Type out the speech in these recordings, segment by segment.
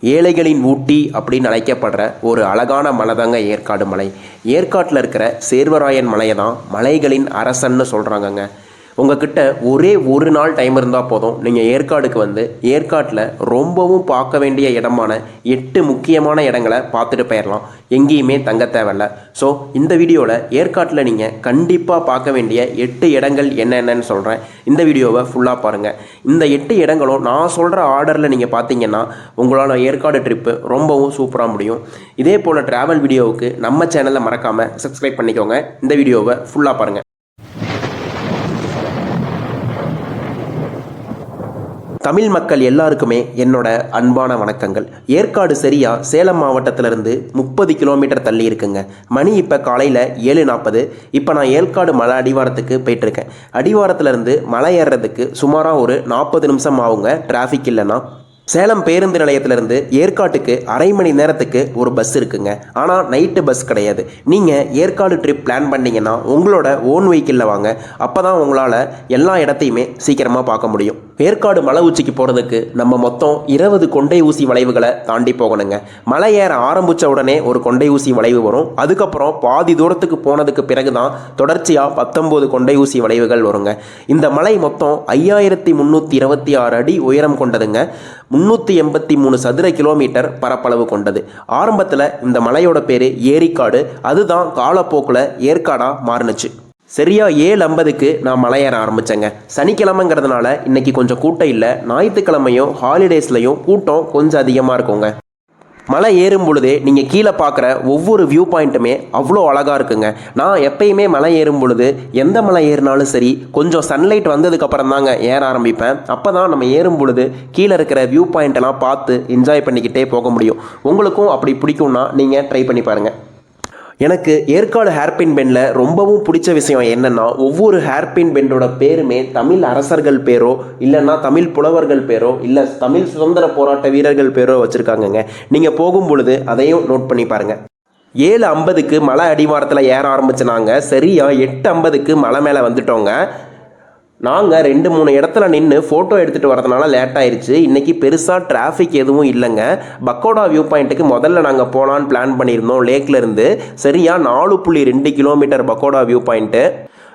ஏழைகளின் ஊட்டி அப்படின்னு அழைக்கப்படுற ஒரு அழகான மலை தாங்க ஏற்காடு மலை. ஏற்காட்டில் இருக்கிற சேர்வராயன் மலையை தான் மலைகளின் அரசன்னு சொல்கிறாங்கங்க. உங்ககிட்ட ஒரே ஒரு நாள் டைம் இருந்தால் போதும், நீங்கள் ஏற்காடுக்கு வந்து ஏற்காட்டில் ரொம்பவும் பார்க்க வேண்டிய இடமான 8 முக்கியமான இடங்களை பார்த்துட்டு போயிடலாம். எங்கேயுமே தங்க தேவையில்ல. ஸோ இந்த வீடியோவில் ஏற்காட்டில் நீங்கள் கண்டிப்பாக பார்க்க வேண்டிய 8 இடங்கள் என்னென்னு சொல்கிறேன். இந்த வீடியோவை ஃபுல்லாக பாருங்கள். இந்த 8 இடங்களும் நான் சொல்கிற ஆர்டரில் நீங்கள் பார்த்தீங்கன்னா உங்களால் ஏற்காடு ட்ரிப்பு ரொம்பவும் சூப்பராக முடியும். இதே போல் ட்ராவல் வீடியோவுக்கு நம்ம சேனலை மறக்காமல் சப்ஸ்கிரைப் பண்ணிக்கோங்க. இந்த வீடியோவை ஃபுல்லாக பாருங்கள். தமிழ் மக்கள் எல்லாருக்குமே என்னோட அன்பான வணக்கங்கள். ஏற்காடு சரியா சேலம் மாவட்டத்திலிருந்து 30 கிலோமீட்டர் தள்ளி இருக்குங்க. மணி இப்போ காலையில் 7:40. இப்போ நான் ஏற்காடு மலை அடிவாரத்துக்கு போயிட்டுருக்கேன். அடிவாரத்துலேருந்து மலை ஏறுறதுக்கு சுமாராக ஒரு 40 நிமிஷம் ஆகுங்க, டிராஃபிக் இல்லைன்னா. சேலம் பேருந்து நிலையத்திலிருந்து ஏற்காட்டுக்கு அரை மணி நேரத்துக்கு ஒரு பஸ் இருக்குங்க. ஆனால் நைட்டு பஸ் கிடையாது. நீங்கள் ஏற்காடு ட்ரிப் பிளான் பண்ணிங்கன்னா உங்களோட ஓன் வெஹிக்கிளில் வாங்க. அப்போ தான் உங்களால் எல்லா இடத்தையுமே சீக்கிரமாக பார்க்க முடியும். ஏற்காடு மலை உச்சிக்கு போகிறதுக்கு நம்ம மொத்தம் 20 கொண்டை ஊசி வளைவுகளை தாண்டி போகணுங்க. மலை ஏற ஆரம்பித்த உடனே ஒரு கொண்டை ஊசி வளைவு வரும். அதுக்கப்புறம் பாதி தூரத்துக்கு போனதுக்கு பிறகு தான் தொடர்ச்சியாக 19 கொண்டை ஊசி வளைவுகள் வருங்க. இந்த மலை மொத்தம் 5326 அடி உயரம் கொண்டதுங்க. 383 சதுர கிலோமீட்டர் பரப்பளவு கொண்டது. ஆரம்பத்தில் இந்த மலையோட பேர் ஏரிக்காடு. அதுதான் காலப்போக்கில் ஏற்காடாக மாறுனுச்சு. சரியா 7:50க்கு நான் மலை ஏற ஆரம்பித்தேங்க. சனிக்கிழமைங்கிறதுனால இன்னைக்கு கொஞ்சம் கூட்டம் இல்லை. ஞாயிற்றுக்கிழமையும் ஹாலிடேஸ்லையும் கூட்டம் கொஞ்சம் அதிகமாக இருக்குங்க. மலை ஏறும் பொழுதே நீங்கள் கீழே பார்க்குற ஒவ்வொரு வியூ பாயிண்ட்டுமே அவ்வளோ அழகாக இருக்குங்க. நான் எப்பயுமே மலை ஏறும் பொழுது எந்த மலை ஏறினாலும் சரி கொஞ்சம் சன்லைட் வந்ததுக்கப்புறம் தாங்க ஏற ஆரம்பிப்பேன். அப்போ தான் நம்ம ஏறும் பொழுது கீழே இருக்கிற வியூ பாயிண்ட்டெல்லாம் பார்த்து என்ஜாய் பண்ணிக்கிட்டே போக முடியும். உங்களுக்கும் அப்படி பிடிக்கும்னா நீங்கள் ட்ரை பண்ணி பாருங்கள். எனக்கு ஏற்காடு ஹேர்பின் பெண்டில் ரொம்பவும் பிடிச்ச விஷயம் என்னென்னா, ஒவ்வொரு ஹேர்பின் பெண்டோட பேருமே தமிழ் அரசர்கள் பேரோ இல்லைன்னா தமிழ் புலவர்கள் பேரோ இல்லை தமிழ் சுதந்திர போராட்ட வீரர்கள் பேரோ வச்சுருக்காங்கங்க. நீங்கள் போகும் பொழுது அதையும் நோட் பண்ணி பாருங்கள். 7:50க்கு மலை அடிவாரத்தில் ஏற ஆரம்பிச்சுனாங்க. சரியாக 8:50க்கு மலை மேலே வந்துட்டோங்க. நாங்கள் 2-3 இடத்துல நின்று ஃபோட்டோ எடுத்துகிட்டு வரதுனால லேட் ஆயிடுச்சு. இன்றைக்கி பெருசாக டிராஃபிக் எதுவும் இல்லைங்க. பக்கோடா வியூ பாயிண்ட்டுக்கு முதல்ல நாங்கள் போகலான்னு பிளான் பண்ணியிருந்தோம் லேக்லேருந்து. சரியாக 4.2 கிலோமீட்டர் பக்கோடா வியூ பாயிண்ட்டு.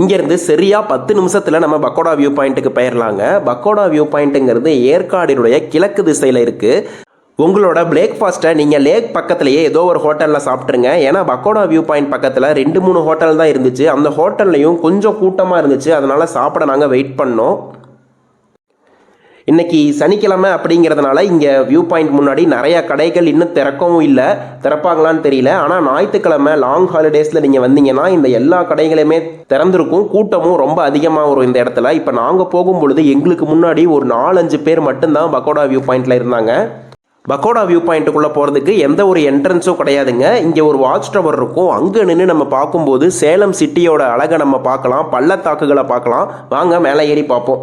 இங்கேருந்து சரியாக 10 நிமிஷத்தில் நம்ம பக்கோடா வியூ பாயிண்ட்டுக்கு போயிடலாங்க. பக்கோடா வியூ பாயிண்ட்டுங்கிறது ஏற்காடினுடைய கிழக்கு திசையில் இருக்குது. உங்களோட பிரேக்ஃபாஸ்ட்டை நீங்கள் லேக் பக்கத்துலேயே ஏதோ ஒரு ஹோட்டலில் சாப்பிட்ருங்க. ஏன்னா பக்கோடா வியூ பாயிண்ட் பக்கத்தில் 2-3 ஹோட்டல் தான் இருந்துச்சு. அந்த ஹோட்டல்லையும் கொஞ்சம் கூட்டமாக இருந்துச்சு. அதனால் சாப்பிட நாங்கள் வெயிட் பண்ணோம். இன்றைக்கி சனிக்கிழமை அப்படிங்கிறதுனால இங்கே வியூ பாயிண்ட் முன்னாடி நிறையா கடைகள் இன்னும் திறக்கவும் இல்லை. திறப்பாங்களான்னு தெரியல. ஆனால் ஞாயிற்றுக்கிழமை லாங் ஹாலிடேஸில் நீங்கள் வந்தீங்கன்னா இந்த எல்லா கடைகளுமே திறந்துருக்கும். கூட்டமும் ரொம்ப அதிகமாக வரும் இந்த இடத்துல. இப்போ நாங்கள் போகும் பொழுது எங்களுக்கு முன்னாடி ஒரு 4-5 பேர் மட்டும்தான் பக்கோடா வியூ பாயிண்டில் இருந்தாங்க. பக்கோடா வியூ பாயிண்ட்டுக்குள்ளே போகிறதுக்கு எந்த ஒரு என்ட்ரன்ஸும் கிடையாதுங்க. இங்கே ஒரு வாட்ச் டவர் இருக்கும். அங்கே நின்று நம்ம பார்க்கும்போது சேலம் சிட்டியோட அழகை நம்ம பார்க்கலாம், பள்ளத்தாக்குகளை பார்க்கலாம். வாங்க மேலே ஏறி பார்ப்போம்.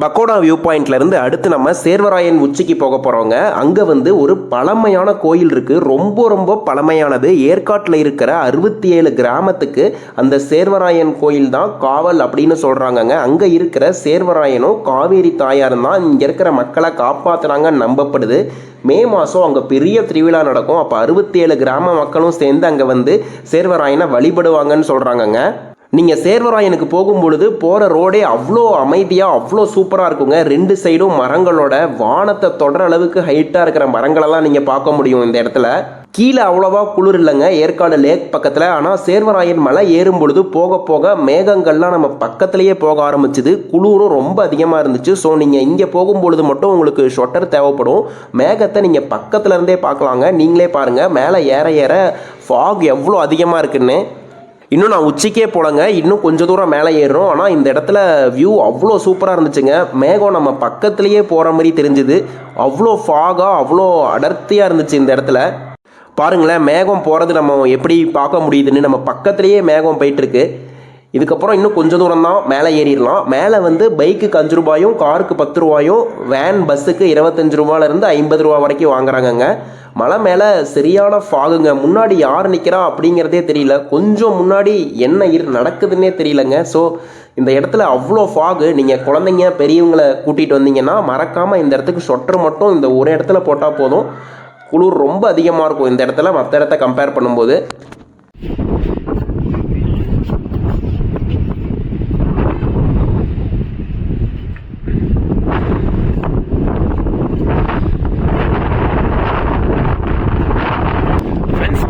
பக்கோடா வியூ பாயிண்ட்லேருந்து அடுத்து நம்ம சேர்வராயன் உச்சிக்கு போக போகிறோங்க. அங்கே வந்து ஒரு பழமையான கோயில் இருக்குது. ரொம்ப ரொம்ப பழமையானது. ஏற்காட்டில் இருக்கிற 67 கிராமத்துக்கு அந்த சேர்வராயன் கோயில் தான் காவல் அப்படின்னு சொல்கிறாங்கங்க. அங்கே இருக்கிற சேர்வராயனும் காவேரி தாயாரும் தான் இங்கே இருக்கிற மக்களை காப்பாற்றுறாங்கன்னு நம்பப்படுது. மே மாதம் அங்கே பெரிய திருவிழா நடக்கும். அப்போ 67 கிராம மக்களும் சேர்ந்து அங்கே வந்து சேர்வராயனை வழிபடுவாங்கன்னு சொல்கிறாங்கங்க. நீங்கள் சேர்வராயனுக்கு போகும் பொழுது போகிற ரோடே அவ்வளோ அமைதியாக அவ்வளோ சூப்பராக இருக்குங்க. 2 சைடும் மரங்களோட வானத்தை தொடர அளவுக்கு ஹைட்டாக இருக்கிற மரங்களெல்லாம் நீங்கள் பார்க்க முடியும் இந்த இடத்துல. கீழே அவ்வளோவா குளிர் இல்லைங்க ஏற்காடு லேக் பக்கத்தில். ஆனால் சேர்வராயன் மலை ஏறும் பொழுது போக போக மேகங்கள்லாம் நம்ம பக்கத்துலேயே போக ஆரம்பிச்சுது. குளிரும் ரொம்ப அதிகமாக இருந்துச்சு. ஸோ நீங்கள் இங்கே போகும்பொழுது மட்டும் உங்களுக்கு ஷொட்டர் தேவைப்படும். மேகத்தை நீங்கள் பக்கத்தில் இருந்தே பார்க்கலாங்க. நீங்களே பாருங்கள் மேலே ஏற ஏற ஃபாக் எவ்வளோ அதிகமாக இருக்குன்னு. இன்னும் நான் உச்சிக்கே போலங்க, இன்னும் கொஞ்சம் தூரம் மேலே ஏறுறோம். ஆனால் இந்த இடத்துல வியூ அவ்வளோ சூப்பராக இருந்துச்சுங்க. மேகம் நம்ம பக்கத்துலேயே போகிற மாதிரி தெரிஞ்சுது. அவ்வளோ ஃபாகாக அவ்வளோ அடர்த்தியாக இருந்துச்சு இந்த இடத்துல. பாருங்களேன், மேகம் போகிறது நம்ம எப்படி பார்க்க முடியுதுன்னு. நம்ம பக்கத்துலேயே மேகம் போயிட்டுருக்கு. இதுக்கப்புறம் இன்னும் கொஞ்சம் தூரம் தான் மேலே ஏறிடலாம். மேலே வந்து பைக்குக்கு 5 ரூபாயும், காருக்கு 10 ரூபாயும், வேன் பஸ்ஸுக்கு 25 ரூபாயிலேருந்து 50 ரூபா வரைக்கும் வாங்குறாங்கங்க. மலை மேலே சரியான ஃபாகுங்க. முன்னாடி யார் நிற்கிறா அப்படிங்கிறதே தெரியல. கொஞ்சம் முன்னாடி என்ன நடக்குதுன்னே தெரியலங்க. ஸோ இந்த இடத்துல அவ்வளோ ஃபாகு. நீங்கள் குழந்தைங்க பெரியவங்களை கூட்டிகிட்டு வந்தீங்கன்னா மறக்காமல் இந்த இடத்துக்கு சொட்டர் மட்டும் இந்த ஒரு இடத்துல போட்டால் போதும். குளிர் ரொம்ப அதிகமாக இருக்கும் இந்த இடத்துல மற்ற இடத்த கம்பேர் பண்ணும்போது.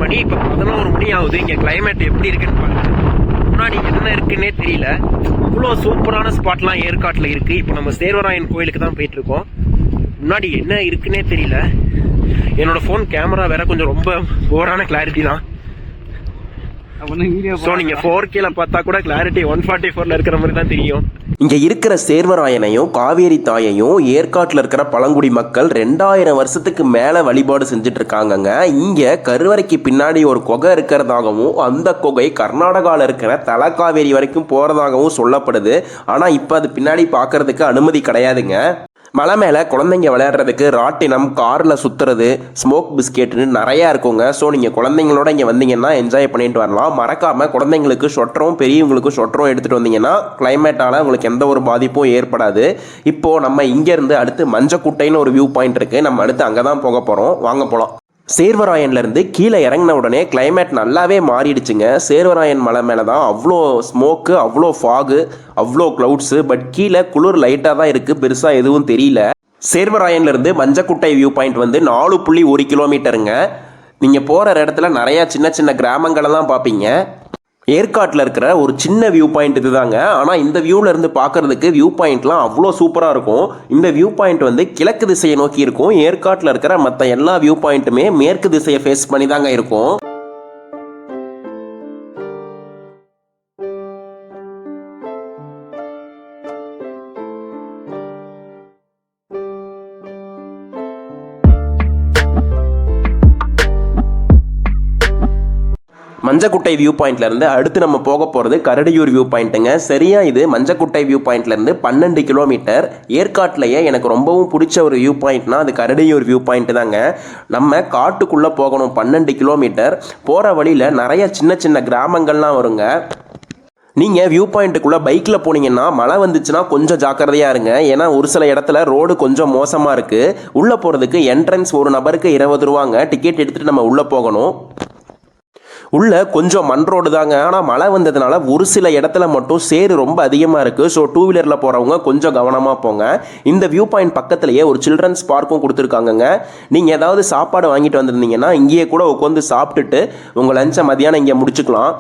மணி இப்போ 11 மணி ஆகுது. இங்கே கிளைமேட் எப்படி இருக்குன்னு பாருங்க. முன்னாடி என்ன இருக்குன்னே தெரியல. இவ்வளோ சூப்பரான ஸ்பாட்லாம் ஏற்காட்டில் இருக்குது. இப்போ நம்ம சேர்வராயன் கோயிலுக்கு தான் போயிட்டுருக்கோம். முன்னாடி என்ன இருக்குன்னே தெரியல. என்னோட ஃபோன் கேமரா வேற கொஞ்சம் ரொம்ப போரான கிளாரிட்டி தான். ஸோ நீங்கள் 4Kல பார்த்தா கூட கிளாரிட்டி 144ல இருக்கிற மாதிரி தான் தெரியும். இங்கே இருக்கிற சேர்வராயனையும் காவேரி தாயையும் ஏற்காட்டில் இருக்கிற பழங்குடி மக்கள் 2000 வருஷத்துக்கு மேலே வழிபாடு செஞ்சுட்டு இருக்காங்கங்க. இங்கே கருவறைக்கு பின்னாடி ஒரு குகை இருக்கிறதாகவும் அந்த குகை கர்நாடகாவில் இருக்கிற தலக்காவேரி வரைக்கும் போகிறதாகவும் சொல்லப்படுது. ஆனால் இப்போ அது பின்னாடி பார்க்கறதுக்கு அனுமதி கிடையாதுங்க. மலை மேலே குழந்தைங்க விளையாடுறதுக்கு ராட்டினம், காரில் சுற்றுறது, ஸ்மோக் பிஸ்கெட்டுன்னு நிறையா இருக்குங்க. ஸோ நீங்கள் குழந்தைங்களோட இங்கே வந்தீங்கன்னா என்ஜாய் பண்ணிட்டு வரலாம். மறக்காமல் குழந்தைங்களுக்கு சொட்டரும் பெரியவங்களுக்கு சொட்டரும் எடுத்துகிட்டு வந்தீங்கன்னா கிளைமேட்டால் உங்களுக்கு எந்த ஒரு பாதிப்பும் ஏற்படாது. இப்போது நம்ம இங்கேருந்து அடுத்து மஞ்சக்குட்டைன்னு ஒரு வியூ பாயிண்ட் இருக்குது. நம்ம அடுத்து அங்கே தான் போக போகிறோம். வாங்க போகலாம். சேர்வராயன்லேருந்து கீழே இறங்கின உடனே கிளைமேட் நல்லாவே மாறிடுச்சுங்க. சேர்வராயன் மலை மேலே தான் அவ்வளோ ஸ்மோக்கு, அவ்வளோ ஃபாகு, அவ்வளோ க்ளவுட்ஸு. பட் கீழே குளிர் லைட்டாக தான் இருக்குது, பெருசாக எதுவும் தெரியல. சேர்வராயன்லேருந்து மஞ்சக்குட்டை வியூ பாயிண்ட் வந்து 4.1 கிலோமீட்டருங்க. நீங்கள் போகிற இடத்துல நிறையா சின்ன சின்ன கிராமங்களெல்லாம் பார்ப்பீங்க. ஏற்காட்டில் இருக்கிற ஒரு சின்ன வியூ பாயிண்ட் இது தாங்க. ஆனால் இந்த வியூவில் இருந்து பார்க்குறதுக்கு வியூ பாயிண்ட்லாம் அவ்வளோ சூப்பராக இருக்கும். இந்த வியூ பாயிண்ட் வந்து கிழக்கு திசையை நோக்கி இருக்கும். ஏற்காட்டில் இருக்கிற மற்ற எல்லா வியூ பாயிண்ட்டுமே மேற்கு திசையை ஃபேஸ் பண்ணி தாங்க இருக்கும். மஞ்சக்குட்டை வியூ பாயிண்ட்லேருந்து அடுத்து நம்ம போக போகிறது கரடியூர் வியூ பாயிண்ட்டுங்க. சரியா இது மஞ்சக்குட்டை வியூ பாயிண்ட்லேருந்து 12 கிலோமீட்டர். ஏற்காட்டிலேயே எனக்கு ரொம்பவும் பிடிச்ச ஒரு வியூ பாயிண்ட்னா அது கரடியூர் வியூ பாயிண்ட் தாங்க. நம்ம காட்டுக்குள்ளே போகணும் 12 கிலோமீட்டர். போகிற வழியில் நிறைய சின்ன சின்ன கிராமங்கள்லாம் வருங்க. நீங்கள் வியூ பாயிண்ட்டுக்குள்ளே பைக்கில் போனீங்கன்னா மழை வந்துச்சுன்னா கொஞ்சம் ஜாக்கிரதையாக இருங்க. ஏன்னா ஒரு சில இடத்துல ரோடு கொஞ்சம் மோசமாக இருக்குது. உள்ளே போகிறதுக்கு என்ட்ரன்ஸ் ஒரு நபருக்கு 20 ரூபாங்க. டிக்கெட் எடுத்துகிட்டு நம்ம உள்ளே போகணும். உள்ள கொஞ்சம் மண் ரோடு தாங்க. ஆனால் மழை வந்ததுனால ஒரு சில இடத்துல மட்டும் சேறு ரொம்ப அதிகமாக இருக்குது. ஸோ 2 வீலரில் போகிறவங்க கொஞ்சம் கவனமாக போங்க. இந்த வியூ பாயிண்ட் பக்கத்துலேயே ஒரு சில்ட்ரன்ஸ் பார்க்கும் கொடுத்துருக்காங்கங்க. நீங்கள் ஏதாவது சாப்பாடு வாங்கிட்டு வந்திருந்தீங்கன்னா இங்கேயே கூட உட்காந்து சாப்பிட்டுட்டு உங்கள் லஞ்சை மதியானம் இங்கே முடிச்சுக்கலாம்.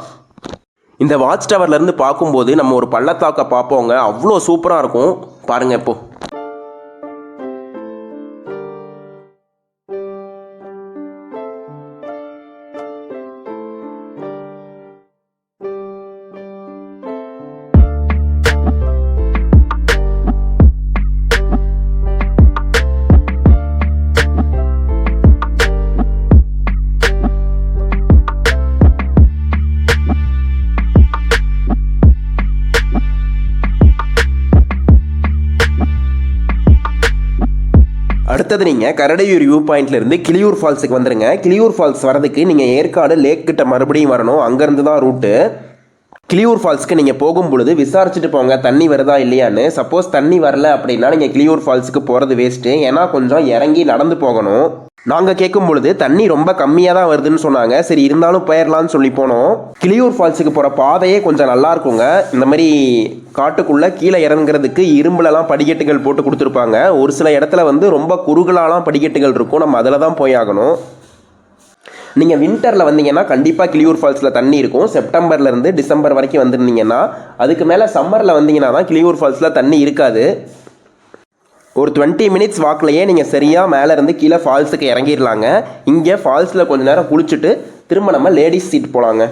இந்த வாட்ச் டவர்லேருந்து பார்க்கும்போது நம்ம ஒரு பள்ளத்தாக்கை பார்ப்போங்க. அவ்வளோ சூப்பராக இருக்கும் பாருங்கள். இப்போது அடுத்தது நீங்கள் கரடியூர் வியூ பாயிண்ட்லேருந்து கிளியூர் ஃபால்ஸுக்கு வந்துடுங்க. கிளியூர் ஃபால்ஸ் வரதுக்கு நீங்கள் ஏற்காடு லேக் கிட்ட மறுபடியும் வரணும். அங்கேருந்து தான் ரூட்டு. கிளியூர் ஃபால்ஸ்க்கு நீங்கள் போகும்பொழுது விசாரிச்சுட்டு போங்க தண்ணி வருதா இல்லையான்னு. சப்போஸ் தண்ணி வரல அப்படின்னா நீங்கள் கிளியூர் ஃபால்ஸுக்கு போகிறது வேஸ்ட்டு. ஏன்னா கொஞ்சம் இறங்கி நடந்து போகணும். நாங்கள் கேட்கும் பொழுது தண்ணி ரொம்ப கம்மியாக தான் வருதுன்னு சொன்னாங்க. சரி இருந்தாலும் போயிடலான்னு சொல்லி போனோம். கிளியூர் ஃபால்ஸுக்கு போகிற பாதையே கொஞ்சம் நல்லா இருக்குங்க. இந்த மாதிரி காட்டுக்குள்ளே கீழே இறங்குறதுக்கு இரும்புலலாம் படிக்கட்டுகள் போட்டு கொடுத்துருப்பாங்க. ஒரு சில இடத்துல வந்து ரொம்ப குறுகலாலாம் படிக்கட்டுகள் இருக்கும். நம்ம அதில் தான் போய் ஆகணும். நீங்கள் வின்டரில் வந்தீங்கன்னா கண்டிப்பாக கிளியூர் ஃபால்ஸில் தண்ணி இருக்கும். செப்டம்பர்லேருந்து டிசம்பர் வரைக்கும் வந்துருந்தீங்கன்னா. அதுக்கு மேலே சம்மரில் வந்தீங்கன்னா தான் கிளியூர் ஃபால்ஸில் தண்ணி இருக்காது. ஒரு 20 மினிட்ஸ் வாக்கிலேயே நீங்கள் சரியாக மேலேருந்து கீழே ஃபால்ஸுக்கு இறங்கிடலாங்க. இங்கே ஃபால்ஸில் கொஞ்சம் நேரம் குளிச்சுட்டு திரும்ப நம்ம லேடிஸ் சீட் போகலாங்க.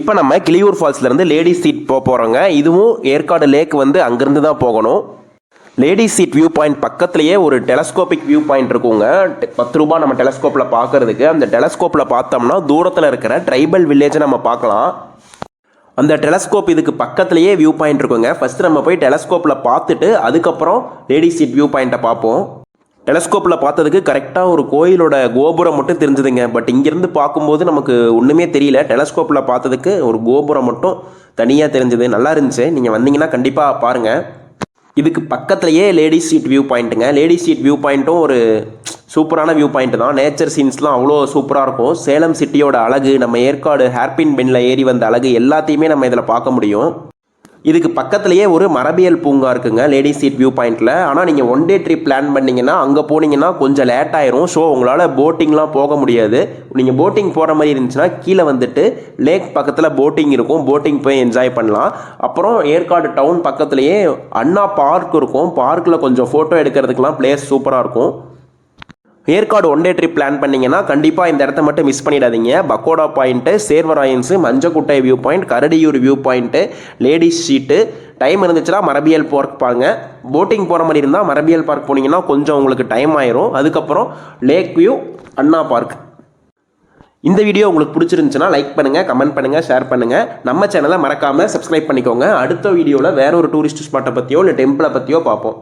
இப்போ நம்ம கிளியூர் ஃபால்ஸ்லேருந்து லேடிஸ் சீட் போகிறோங்க. இதுவும் ஏற்காடு லேக் வந்து அங்கேருந்து தான் போகணும். லேடிஸ் சீட் வியூ பாயிண்ட் பக்கத்துலேயே ஒரு டெலஸ்கோபிக் வியூ பாயிண்ட் இருக்குங்க. 10 ரூபா நம்ம டெலஸ்கோப்பில் பார்க்கறதுக்கு. அந்த டெலஸ்கோப்பில் பார்த்தோம்னா தூரத்தில் இருக்கிற ட்ரைபல் வில்லேஜை நம்ம பார்க்கலாம். அந்த டெலஸ்கோப் இதுக்கு பக்கத்துலேயே வியூ பாயிண்ட் இருக்குங்க. ஃபஸ்ட்டு நம்ம போய் டெலஸ்கோப்பில் பார்த்துட்டு அதுக்கப்புறம் லேடிஸ் சீட் வியூ பாயிண்ட்டை பார்ப்போம். டெலஸ்கோப்பில் பார்த்ததுக்கு கரெக்டாக ஒரு கோயிலோட கோபுரம் மட்டும் தெரிஞ்சுதுங்க. பட் இங்கேருந்து பார்க்கும்போது நமக்கு ஒன்றுமே தெரியல. டெலஸ்கோப்பில் பார்த்ததுக்கு ஒரு கோபுரம் மட்டும் தனியாக தெரிஞ்சுது. நல்லா இருந்துச்சு. நீங்கள் வந்தீங்கன்னா கண்டிப்பாக பாருங்கள். இதுக்கு பக்கத்துலேயே லேடிஸ் சீட் வியூ பாயிண்ட்டுங்க. லேடிஸ் சீட் வியூ பாயிண்ட்டும் ஒரு சூப்பரான வியூ பாயிண்ட் தான். நேச்சர் சீன்ஸ்லாம் அவ்வளோ சூப்பராக இருக்கும். சேலம் சிட்டியோட அழகு, நம்ம ஏற்காடு ஹேர்பின் பெனில் ஏறி வந்த அழகு எல்லாத்தையுமே நம்ம இதில் பார்க்க முடியும். இதுக்கு பக்கத்துலேயே ஒரு மரபியல் பூங்கா இருக்குங்க லேடிஸ் சீட் வியூ பாயிண்ட்டில். ஆனால் நீங்கள் 1 டே ட்ரிப் பிளான் பண்ணிங்கன்னா அங்கே போனீங்கன்னா கொஞ்சம் லேட் ஆயிரும். ஸோ உங்களால் போட்டிங்லாம் போக முடியாது. நீங்கள் போட்டிங் போகிற மாதிரி இருந்துச்சுன்னா கீழே வந்துட்டு லேக் பக்கத்தில் போட்டிங் இருக்கும். போட்டிங் போய் என்ஜாய் பண்ணலாம். அப்புறம் ஏற்காடு டவுன் பக்கத்துலேயே அண்ணா பார்க் இருக்கும். பார்க்கில் கொஞ்சம் ஃபோட்டோ எடுக்கிறதுக்கெலாம் பிளேஸ் சூப்பராக இருக்கும். ஏற்காடு 1 டே ட்ரிப் பிளான் பண்ணிங்கன்னா கண்டிப்பாக இந்த இடத்த மட்டும் மிஸ் பண்ணிடாதீங்க. Pakoda point, Servarayans, Manjakuttai view point, Karadiyur view point, ladies seat. Time இருந்துச்சுன்னா மரபியல் பார்க் பாருங்க. போட்டிங் போகிற மாதிரி இருந்தால் மரபியல் பார்க் போனீங்கன்னா கொஞ்சம் உங்களுக்கு டைம் ஆயிரும். அதுக்கப்புறம் லேக் வியூ, அண்ணா பார்க். இந்த வீடியோ உங்களுக்கு பிடிச்சிருந்துச்சுன்னா லைக் பண்ணுங்கள், கமெண்ட் பண்ணுங்கள், ஷேர் பண்ணுங்கள். நம்ம சேனலை மறக்காமல் சப்ஸ்கிரைப் பண்ணிக்கோங்க. அடுத்த வீடியோவில் வேற ஒரு டூரிஸ்ட் ஸ்பாட்டை பற்றியோ இல்லை டெம்பிளை பற்றியோ பார்ப்போம்.